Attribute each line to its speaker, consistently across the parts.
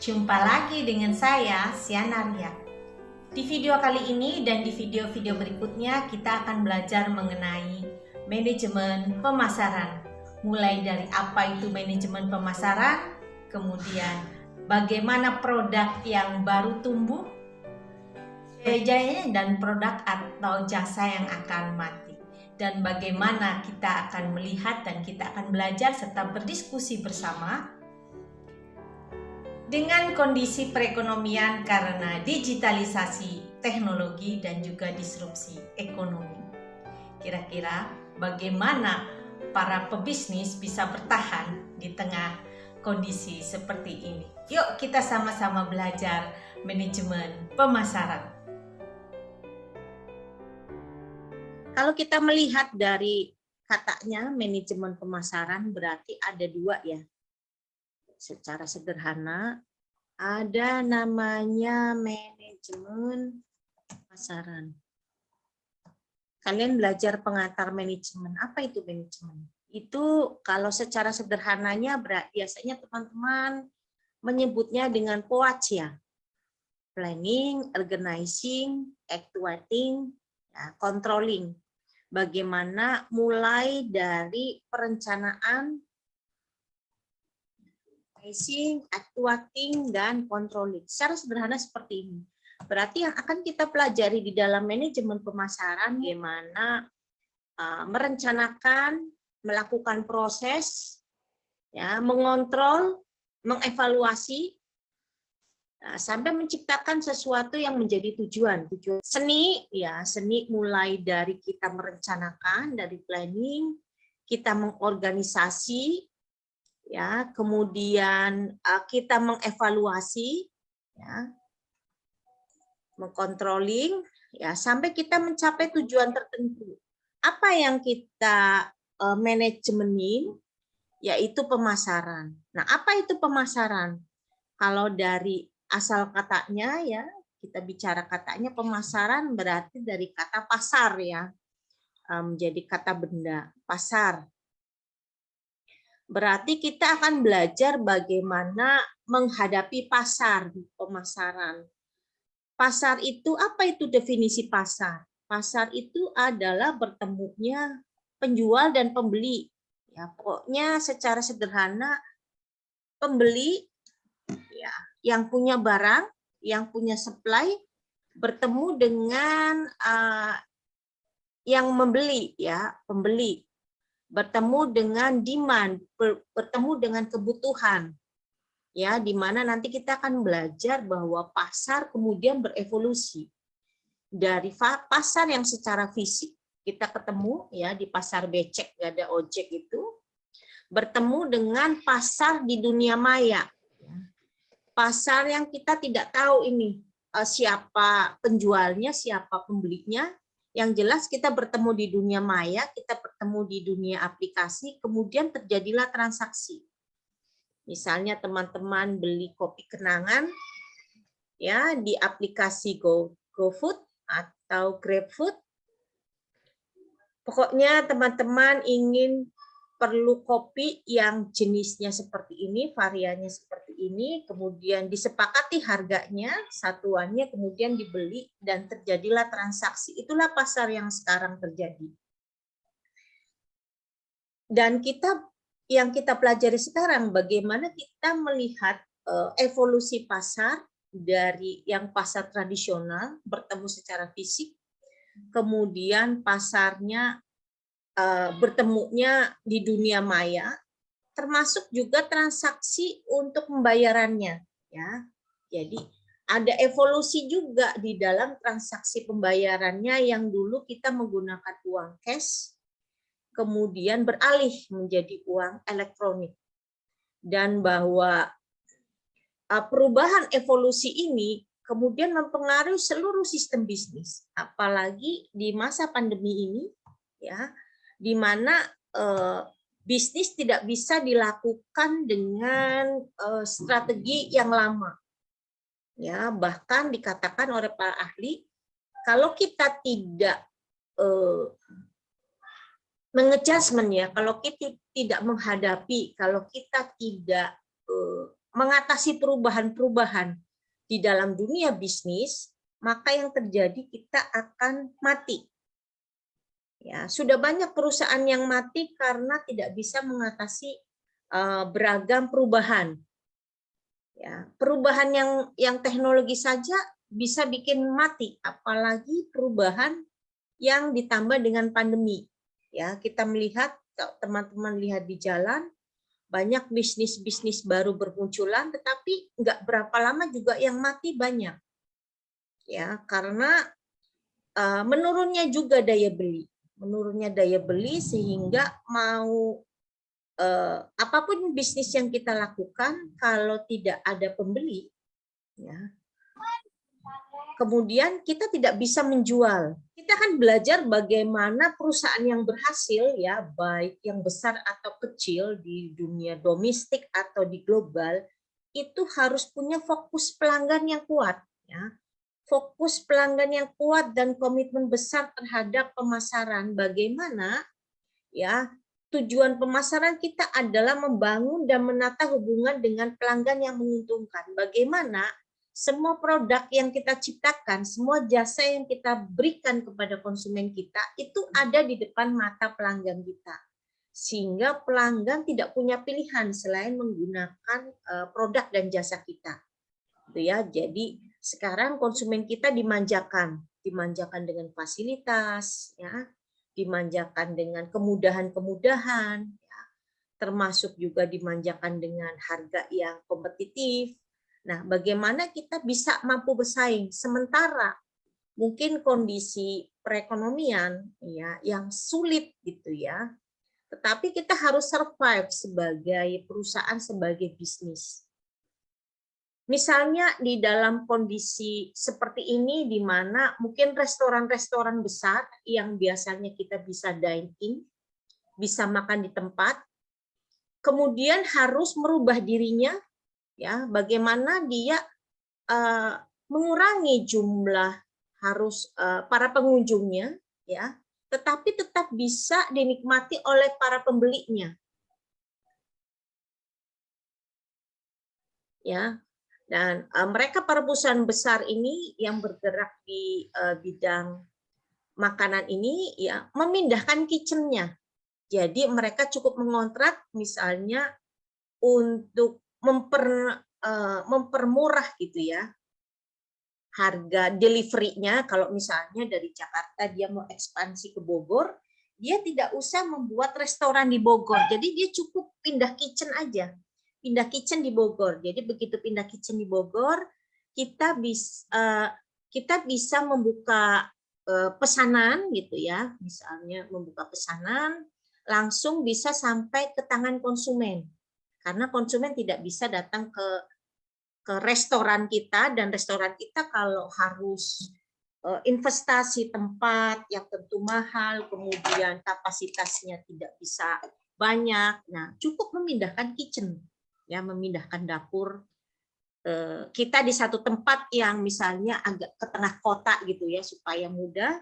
Speaker 1: Jumpa lagi dengan saya, Sianaria. Di video kali ini dan di video-video berikutnya kita akan belajar mengenai manajemen pemasaran. Mulai dari apa itu manajemen pemasaran, kemudian bagaimana produk yang baru tumbuh, jaya dan produk atau jasa yang akan mati. Dan bagaimana kita akan melihat dan kita akan belajar serta berdiskusi bersama dengan kondisi perekonomian karena digitalisasi teknologi dan juga disrupsi ekonomi. Kira-kira bagaimana para pebisnis bisa bertahan di tengah kondisi seperti ini? Yuk kita sama-sama belajar manajemen pemasaran. Kalau kita melihat dari katanya manajemen pemasaran berarti ada dua ya. Secara sederhana, ada namanya manajemen pemasaran. Kalian belajar pengantar manajemen. Apa itu manajemen? Itu kalau secara sederhananya biasanya teman-teman menyebutnya dengan POAC ya. Planning, organizing, actuating, ya, controlling. Bagaimana mulai dari perencanaan, actuating, dan controlling. Secara sederhana seperti ini. Berarti yang akan kita pelajari di dalam manajemen pemasaran bagaimana merencanakan, melakukan proses, ya, mengontrol, mengevaluasi, sampai menciptakan sesuatu yang menjadi tujuan. Seni, ya, seni mulai dari kita merencanakan, dari planning, kita mengorganisasi, ya, kemudian kita mengevaluasi, ya, mengcontrolling, ya, sampai kita mencapai tujuan tertentu. Apa yang kita manajemenin, yaitu pemasaran. Nah, apa itu pemasaran? Kalau dari asal katanya, ya, kita bicara katanya pemasaran berarti dari kata pasar ya, menjadi kata benda, pasar. Berarti kita akan belajar bagaimana menghadapi pasar di pemasaran. Pasar itu, apa itu definisi pasar? Pasar itu adalah bertemunya penjual dan pembeli. Ya, pokoknya secara sederhana pembeli ya, yang punya barang, yang punya supply bertemu dengan yang membeli ya, pembeli. Bertemu dengan demand, bertemu dengan kebutuhan. Ya, di mana nanti kita akan belajar bahwa pasar kemudian berevolusi. Dari pasar yang secara fisik kita ketemu ya di pasar becek gak ada ojek itu, bertemu dengan pasar di dunia maya. Pasar yang kita tidak tahu ini siapa penjualnya, siapa pembelinya. Yang jelas kita bertemu di dunia maya, kita bertemu di dunia aplikasi, kemudian terjadilah transaksi. Misalnya teman-teman beli kopi kenangan ya di aplikasi GoFood atau GrabFood. Pokoknya teman-teman ingin perlu kopi yang jenisnya seperti ini, variannya seperti ini, kemudian disepakati harganya, satuannya, kemudian dibeli, dan terjadilah transaksi. Itulah pasar yang sekarang terjadi. Dan yang kita pelajari sekarang, bagaimana kita melihat evolusi pasar dari yang pasar tradisional, bertemu secara fisik, kemudian pasarnya bertemunya di dunia maya, termasuk juga transaksi untuk pembayarannya ya. Jadi ada evolusi juga di dalam transaksi pembayarannya yang dulu kita menggunakan uang cash, kemudian beralih menjadi uang elektronik. Dan bahwa perubahan evolusi ini kemudian mempengaruhi seluruh sistem bisnis, apalagi di masa pandemi ini ya, di mana bisnis tidak bisa dilakukan dengan strategi yang lama. Ya, bahkan dikatakan oleh para ahli, kalau kita tidak mengejasmen ya, kalau kita tidak menghadapi, kalau kita tidak mengatasi perubahan-perubahan di dalam dunia bisnis, maka yang terjadi kita akan mati. Ya, sudah banyak perusahaan yang mati karena tidak bisa mengatasi beragam perubahan. Ya, perubahan yang teknologi saja bisa bikin mati, apalagi perubahan yang ditambah dengan pandemi. Ya, kita melihat, teman-teman lihat di jalan, banyak bisnis-bisnis baru bermunculan, tetapi nggak berapa lama juga yang mati banyak. Ya, karena menurunnya juga daya beli. Menurunnya daya beli sehingga mau apapun bisnis yang kita lakukan, kalau tidak ada pembeli, ya, kemudian kita tidak bisa menjual. Kita akan belajar bagaimana perusahaan yang berhasil, ya, baik yang besar atau kecil di dunia domestik atau di global, itu harus punya fokus pelanggan yang kuat, ya. Fokus pelanggan yang kuat dan komitmen besar terhadap pemasaran. Bagaimana, ya, tujuan pemasaran kita adalah membangun dan menata hubungan dengan pelanggan yang menguntungkan. Bagaimana semua produk yang kita ciptakan, semua jasa yang kita berikan kepada konsumen kita, itu ada di depan mata pelanggan kita. Sehingga pelanggan tidak punya pilihan selain menggunakan produk dan jasa kita. Ya, jadi sekarang konsumen kita dimanjakan dengan fasilitas, ya, dimanjakan dengan kemudahan-kemudahan, ya, termasuk juga dimanjakan dengan harga yang kompetitif. Nah, bagaimana kita bisa mampu bersaing sementara mungkin kondisi perekonomian, ya, yang sulit gitu, ya. Tetapi kita harus survive sebagai perusahaan, sebagai bisnis. Misalnya di dalam kondisi seperti ini, di mana mungkin restoran-restoran besar yang biasanya kita bisa dine in, bisa makan di tempat, kemudian harus merubah dirinya, ya, bagaimana dia mengurangi jumlah para pengunjungnya, ya, tetapi tetap bisa dinikmati oleh para pembelinya, ya. Dan mereka para perusahaan besar ini yang bergerak di bidang makanan ini, ya, memindahkan kitchen-nya. Jadi mereka cukup mengontrak misalnya untuk mempermurah gitu, ya, harga delivery-nya. Kalau misalnya dari Jakarta dia mau ekspansi ke Bogor, dia tidak usah membuat restoran di Bogor. Jadi dia cukup pindah kitchen aja. Pindah kitchen di Bogor. Jadi begitu pindah kitchen di Bogor, kita bisa membuka pesanan gitu, ya. Misalnya membuka pesanan langsung bisa sampai ke tangan konsumen. Karena konsumen tidak bisa datang ke restoran kita, dan restoran kita kalau harus investasi tempat yang tentu mahal, kemudian kapasitasnya tidak bisa banyak. Nah, cukup memindahkan kitchen, ya, memindahkan dapur kita di satu tempat yang misalnya agak ke tengah kota gitu, ya, supaya mudah.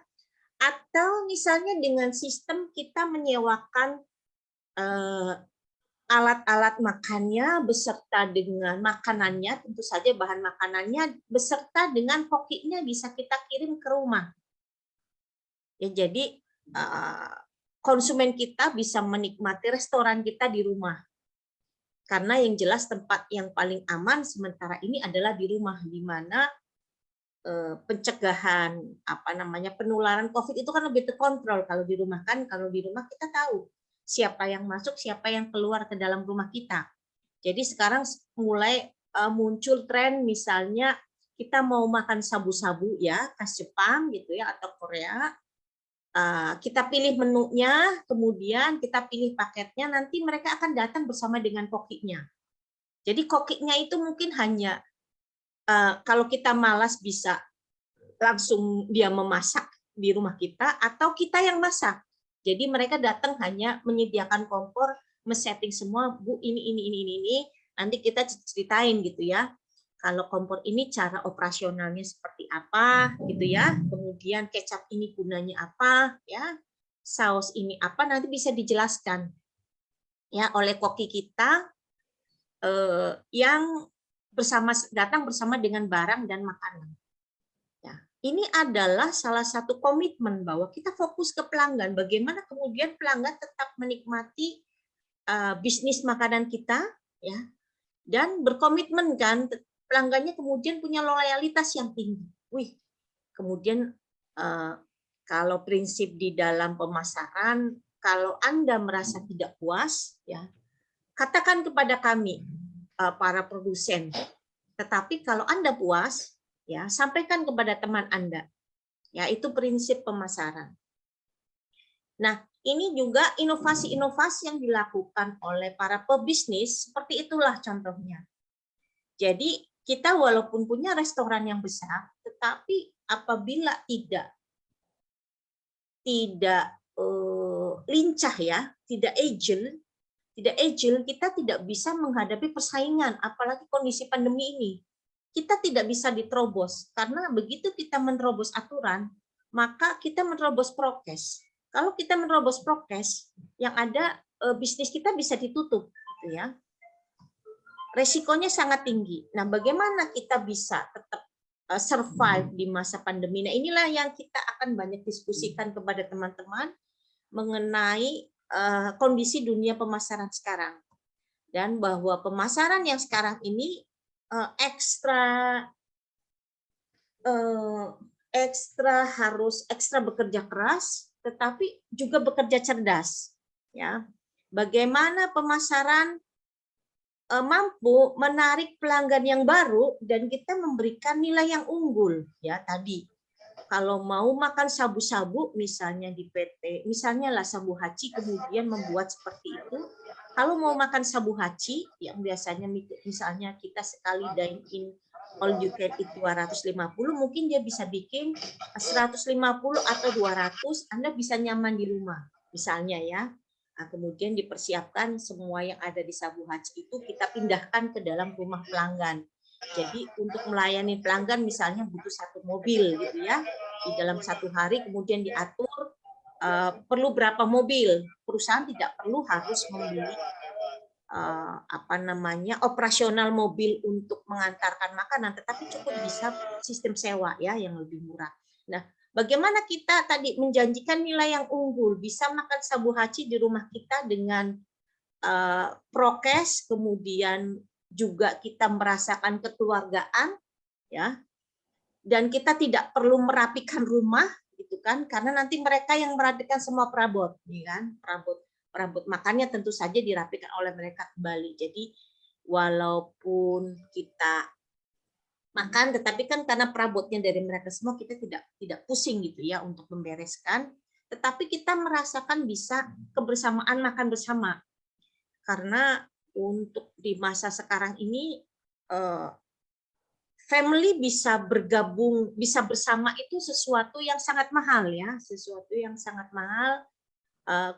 Speaker 1: Atau misalnya dengan sistem kita menyewakan alat-alat makannya beserta dengan makanannya, tentu saja bahan makanannya beserta dengan kokinya bisa kita kirim ke rumah. Ya, jadi konsumen kita bisa menikmati restoran kita di rumah. Karena yang jelas tempat yang paling aman sementara ini adalah di rumah, di mana pencegahan penularan COVID itu kan lebih terkontrol kalau di rumah. Kan kalau di rumah kita tahu siapa yang masuk, siapa yang keluar ke dalam rumah kita. Jadi sekarang mulai muncul tren, misalnya kita mau makan sabu-sabu, ya, khas Jepang gitu, ya, atau Korea. Kita pilih menunya, kemudian kita pilih paketnya, nanti mereka akan datang bersama dengan kokinya. Jadi kokinya itu mungkin hanya kalau kita malas bisa langsung dia memasak di rumah kita, atau kita yang masak. Jadi mereka datang hanya menyediakan kompor, men-setting semua, Bu, ini, nanti kita ceritain gitu, ya. Kalau kompor ini cara operasionalnya seperti apa gitu, ya. Kemudian kecap ini gunanya apa, ya. Saus ini apa, nanti bisa dijelaskan, ya, oleh koki kita. yang datang bersama dengan barang dan makanan. Ya, ini adalah salah satu komitmen bahwa kita fokus ke pelanggan. Bagaimana kemudian pelanggan tetap menikmati bisnis makanan kita, ya, dan berkomitmen kan pelanggannya kemudian punya loyalitas yang tinggi. Wih, kemudian kalau prinsip di dalam pemasaran, kalau Anda merasa tidak puas, ya, katakan kepada kami, para produsen. Tetapi kalau Anda puas, ya, sampaikan kepada teman Anda. Ya, itu prinsip pemasaran. Nah, ini juga inovasi-inovasi yang dilakukan oleh para pebisnis, seperti itulah contohnya. Jadi, kita walaupun punya restoran yang besar, tetapi apabila tidak lincah, ya, tidak agile, kita tidak bisa menghadapi persaingan, apalagi kondisi pandemi ini. Kita tidak bisa diterobos, karena begitu kita menerobos aturan, maka kita menerobos prokes. Kalau kita menerobos prokes, yang ada bisnis kita bisa ditutup, gitu ya. Resikonya sangat tinggi. Nah, bagaimana kita bisa tetap survive di masa pandemi? Nah, inilah yang kita akan banyak diskusikan kepada teman-teman mengenai kondisi dunia pemasaran sekarang, dan bahwa pemasaran yang sekarang ini harus ekstra bekerja keras, tetapi juga bekerja cerdas, ya. Bagaimana pemasaran mampu menarik pelanggan yang baru dan kita memberikan nilai yang unggul, ya. Tadi kalau mau makan sabu-sabu misalnya di PT, misalnya lah Sabu Haci kemudian membuat seperti itu. Kalau mau makan sabu haci yang biasanya misalnya kita sekali dine in all you can eat 250, mungkin dia bisa bikin 150 atau 200, Anda bisa nyaman di rumah misalnya, ya. Nah, kemudian dipersiapkan semua yang ada di Sabu Haci itu kita pindahkan ke dalam rumah pelanggan. Jadi untuk melayani pelanggan misalnya butuh 1 mobil, gitu ya, di dalam 1 hari, kemudian diatur perlu berapa mobil. Perusahaan tidak perlu harus membeli operasional mobil untuk mengantarkan makanan, tetapi cukup bisa sistem sewa, ya, yang lebih murah. Nah, bagaimana kita tadi menjanjikan nilai yang unggul, bisa makan sabu haci di rumah kita dengan prokes, kemudian juga kita merasakan kekeluargaan, ya, dan kita tidak perlu merapikan rumah, gitu kan, karena nanti mereka yang merapikan semua perabot, ya kan, perabot makannya tentu saja dirapikan oleh mereka kembali. Jadi walaupun kita makan, tetapi kan karena perabotnya dari mereka semua, kita tidak pusing, gitu ya, untuk membereskan, tetapi kita merasakan bisa kebersamaan makan bersama. Karena untuk di masa sekarang ini family bisa bergabung, bisa bersama itu sesuatu yang sangat mahal, ya, sesuatu yang sangat mahal.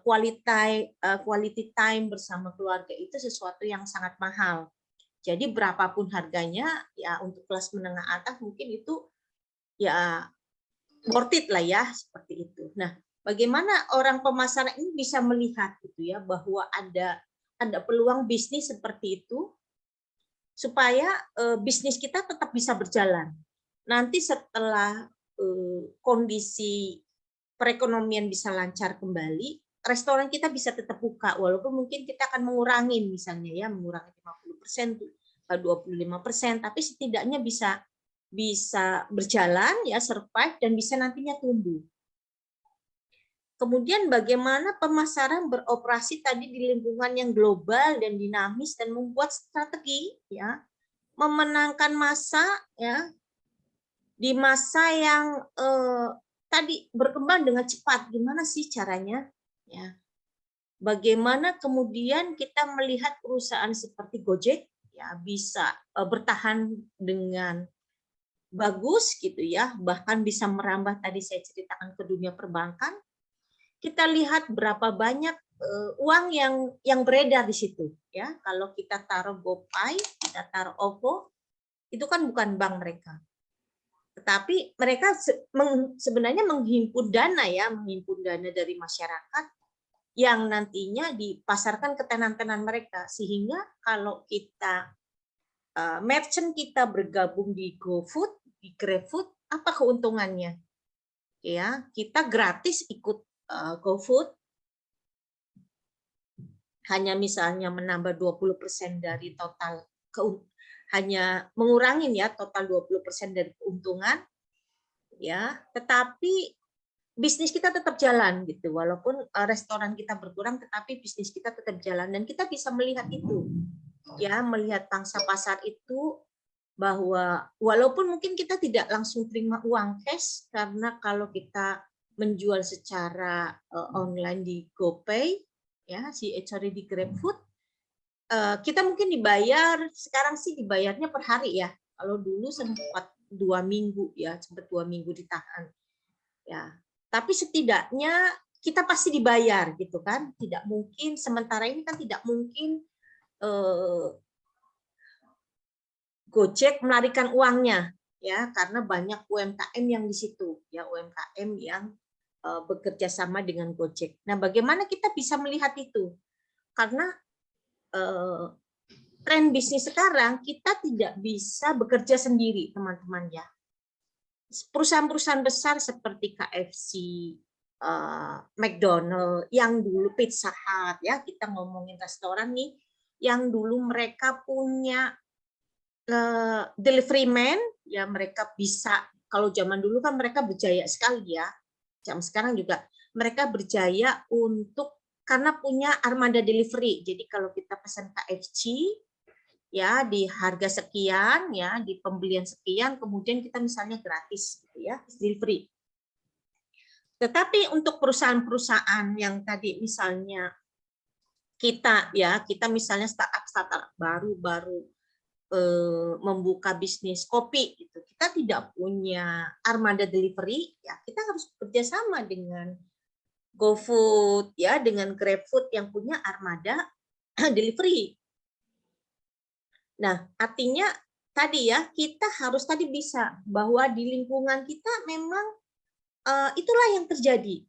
Speaker 1: Quality time bersama keluarga itu sesuatu yang sangat mahal. Jadi berapapun harganya, ya, untuk kelas menengah atas mungkin itu, ya, worth it lah, ya, seperti itu. Nah, bagaimana orang pemasaran ini bisa melihat, gitu ya, bahwa ada peluang bisnis seperti itu, supaya bisnis kita tetap bisa berjalan. Nanti setelah kondisi perekonomian bisa lancar kembali, restoran kita bisa tetap buka, walaupun mungkin kita akan mengurangi misalnya, ya, mengurangi 50%, 25%, tapi setidaknya bisa berjalan, ya, survive, dan bisa nantinya tumbuh. Kemudian bagaimana pemasaran beroperasi tadi di lingkungan yang global dan dinamis dan membuat strategi, ya, memenangkan masa, ya, di masa yang tadi berkembang dengan cepat. Gimana sih caranya, ya? Bagaimana kemudian kita melihat perusahaan seperti Gojek, ya, bisa bertahan dengan bagus, gitu ya, bahkan bisa merambah tadi saya ceritakan ke dunia perbankan. Kita lihat berapa banyak uang yang beredar di situ, ya. Kalau kita taruh GoPay, kita taruh OVO, itu kan bukan bank mereka. Tetapi mereka sebenarnya menghimpun dana, ya, menghimpun dana dari masyarakat yang nantinya dipasarkan ke tenan-tenan mereka. Sehingga kalau kita merchant kita bergabung di GoFood, di GrabFood, apa keuntungannya? Ya, kita gratis ikut GoFood, hanya misalnya menambah 20% dari total, hanya mengurangin ya total 20% dari keuntungan, ya, tetapi bisnis kita tetap jalan gitu, walaupun restoran kita berkurang, tetapi bisnis kita tetap jalan, dan kita bisa melihat itu, ya, melihat pangsa pasar itu, bahwa walaupun mungkin kita tidak langsung terima uang cash, karena kalau kita menjual secara online di GoPay, ya, sorry di GrabFood, kita mungkin dibayar, sekarang sih dibayarnya per hari ya. Kalau dulu sempat 2 minggu ya, sempat 2 minggu ditahan. Ya, tapi setidaknya kita pasti dibayar gitu kan. Tidak mungkin, sementara ini kan tidak mungkin Gojek melarikan uangnya ya, karena banyak UMKM yang di situ ya, UMKM yang bekerja sama dengan Gojek. Nah, bagaimana kita bisa melihat itu? Karena tren bisnis sekarang kita tidak bisa bekerja sendiri, teman-teman ya. Perusahaan-perusahaan besar seperti KFC, McDonald, yang dulu Pizza Hut ya, kita ngomongin restoran nih, yang dulu mereka punya delivery man, ya mereka bisa, kalau zaman dulu kan mereka berjaya sekali ya, zaman sekarang juga mereka berjaya untuk karena punya armada delivery. Jadi kalau kita pesan KFC ya di harga sekian ya, di pembelian sekian, kemudian kita misalnya gratis gitu ya, delivery. Tetapi untuk perusahaan-perusahaan yang tadi misalnya kita misalnya startup baru membuka bisnis kopi gitu, kita tidak punya armada delivery ya, kita harus bekerja sama dengan GoFood ya, dengan GrabFood yang punya armada delivery. Nah, artinya tadi ya, kita harus tadi bisa bahwa di lingkungan kita memang itulah yang terjadi.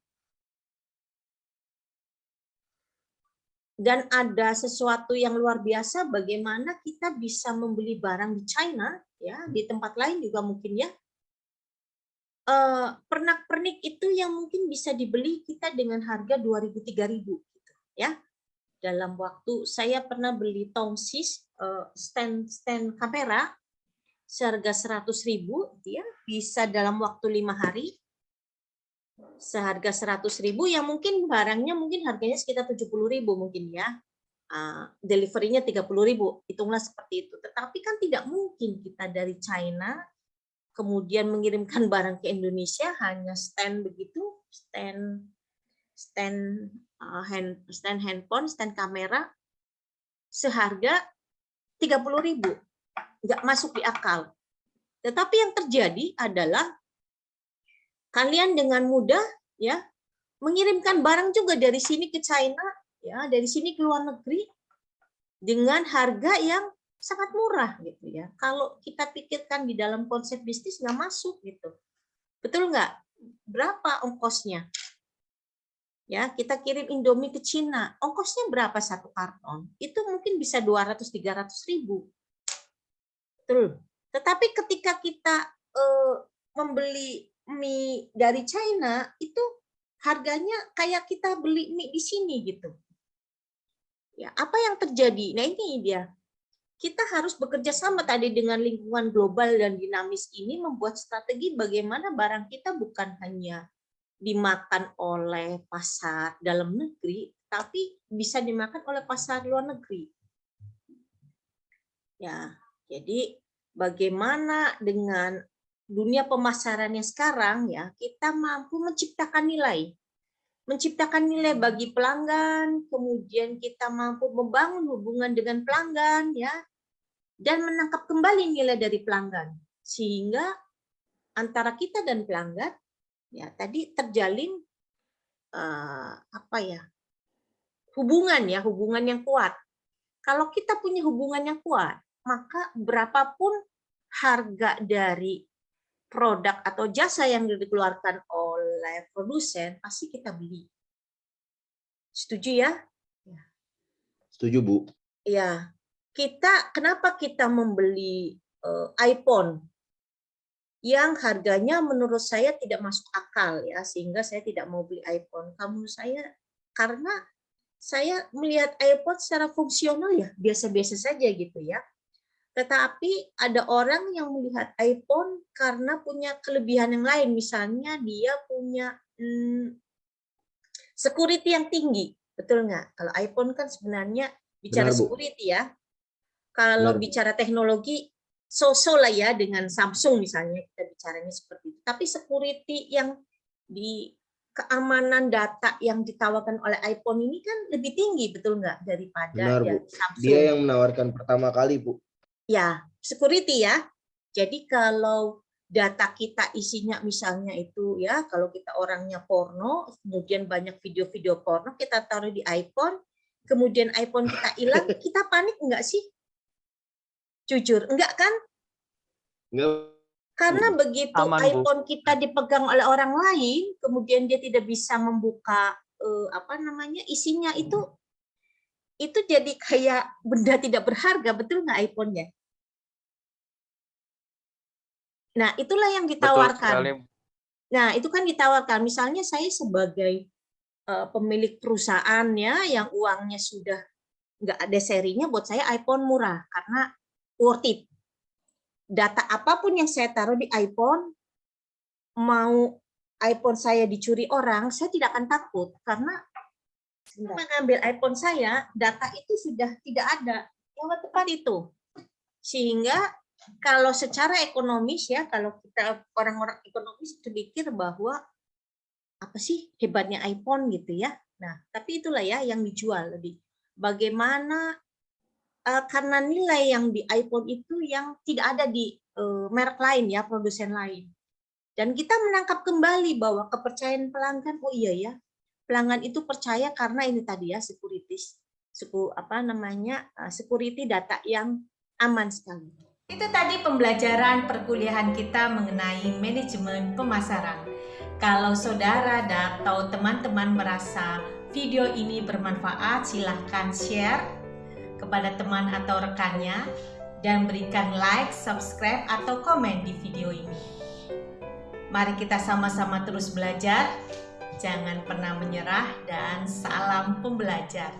Speaker 1: Dan ada sesuatu yang luar biasa, bagaimana kita bisa membeli barang di China ya, di tempat lain juga mungkin ya, pernak-pernik itu yang mungkin bisa dibeli kita dengan harga 2.000 3.000 gitu ya. Dalam waktu saya pernah beli tongsis, stand kamera seharga 100.000, dia bisa dalam waktu 5 hari seharga 100.000, yang mungkin barangnya mungkin harganya sekitar 70.000 mungkin ya, deliverynya 30.000, hitunglah seperti itu. Tetapi kan tidak mungkin kita dari China kemudian mengirimkan barang ke Indonesia hanya stand begitu, stand handphone, stand kamera seharga 30.000, nggak masuk di akal. Tetapi yang terjadi adalah kalian dengan mudah ya mengirimkan barang juga dari sini ke China ya, dari sini ke luar negeri dengan harga yang sangat murah gitu ya. Kalau kita pikirkan di dalam konsep bisnis nggak masuk gitu. Betul nggak? Berapa ongkosnya? Ya, kita kirim Indomie ke Cina, ongkosnya berapa satu karton? Itu mungkin bisa 200-300.000. Betul. Tetapi ketika kita membeli mie dari China, itu harganya kayak kita beli mie di sini gitu. Ya, apa yang terjadi? Nah, ini dia. Kita harus bekerja sama tadi dengan lingkungan global dan dinamis ini, membuat strategi bagaimana barang kita bukan hanya dimakan oleh pasar dalam negeri, tapi bisa dimakan oleh pasar luar negeri. Ya, jadi bagaimana dengan dunia pemasarannya sekarang ya, kita mampu menciptakan nilai bagi pelanggan, kemudian kita mampu membangun hubungan dengan pelanggan ya, dan menangkap kembali nilai dari pelanggan, sehingga antara kita dan pelanggan ya tadi terjalin hubungan yang kuat. Kalau kita punya hubungan yang kuat, maka berapapun harga dari produk atau jasa yang dikeluarkan oleh produsen, pasti kita beli. Setuju ya?
Speaker 2: Setuju, Bu.
Speaker 1: Ya. Kenapa kita membeli iPhone yang harganya menurut saya tidak masuk akal ya, sehingga saya tidak mau beli iPhone. Karena saya melihat iPhone secara fungsional ya biasa-biasa saja gitu ya. Tetapi ada orang yang melihat iPhone karena punya kelebihan yang lain, misalnya dia punya security yang tinggi, betul nggak? Kalau iPhone kan sebenarnya bicara
Speaker 2: Benar, Bu.
Speaker 1: security ya. Kalau
Speaker 2: Benar, Bu.
Speaker 1: bicara teknologi, so-so lah ya dengan Samsung misalnya kita bicaranya seperti itu. Tapi security yang di keamanan data yang ditawarkan oleh iPhone ini kan lebih tinggi, betul nggak, daripada
Speaker 2: Benar,
Speaker 1: yang
Speaker 2: Bu.
Speaker 1: Samsung.
Speaker 2: Dia yang menawarkan pertama kali, Bu.
Speaker 1: Ya, security ya. Jadi kalau data kita isinya misalnya itu ya, kalau kita orangnya porno, kemudian banyak video-video porno, kita taruh di iPhone, kemudian iPhone kita hilang, kita panik enggak sih? Jujur, enggak kan?
Speaker 2: Enggak.
Speaker 1: Karena begitu
Speaker 3: Aman, Bu.
Speaker 1: iPhone kita dipegang oleh orang lain, kemudian dia tidak bisa membuka isinya itu jadi kayak benda tidak berharga, betul nggak iPhone-nya? Nah, itulah yang ditawarkan. Nah, itu kan ditawarkan. Misalnya saya sebagai pemilik perusahaan ya, yang uangnya sudah nggak ada serinya, buat saya iPhone murah karena worth it. Data apapun yang saya taruh di iPhone, mau iPhone saya dicuri orang, saya tidak akan takut karena mengambil iPhone saya, data itu sudah tidak ada lewat tempat itu. Sehingga kalau secara ekonomis ya, kalau kita orang-orang ekonomis berpikir bahwa apa sih hebatnya iPhone gitu ya. Nah, tapi itulah ya yang dijual lebih. Bagaimana karena nilai yang di iPhone itu yang tidak ada di merek lain ya, produsen lain. Dan kita menangkap kembali bahwa kepercayaan pelanggan, oh iya ya, pelanggan itu percaya karena ini tadi ya security data yang aman sekali. Itu tadi pembelajaran perkuliahan kita mengenai manajemen pemasaran. Kalau saudara atau teman-teman merasa video ini bermanfaat, silahkan share kepada teman atau rekannya dan berikan like, subscribe, atau komen di video ini. Mari kita sama-sama terus belajar, jangan pernah menyerah, dan salam pembelajar.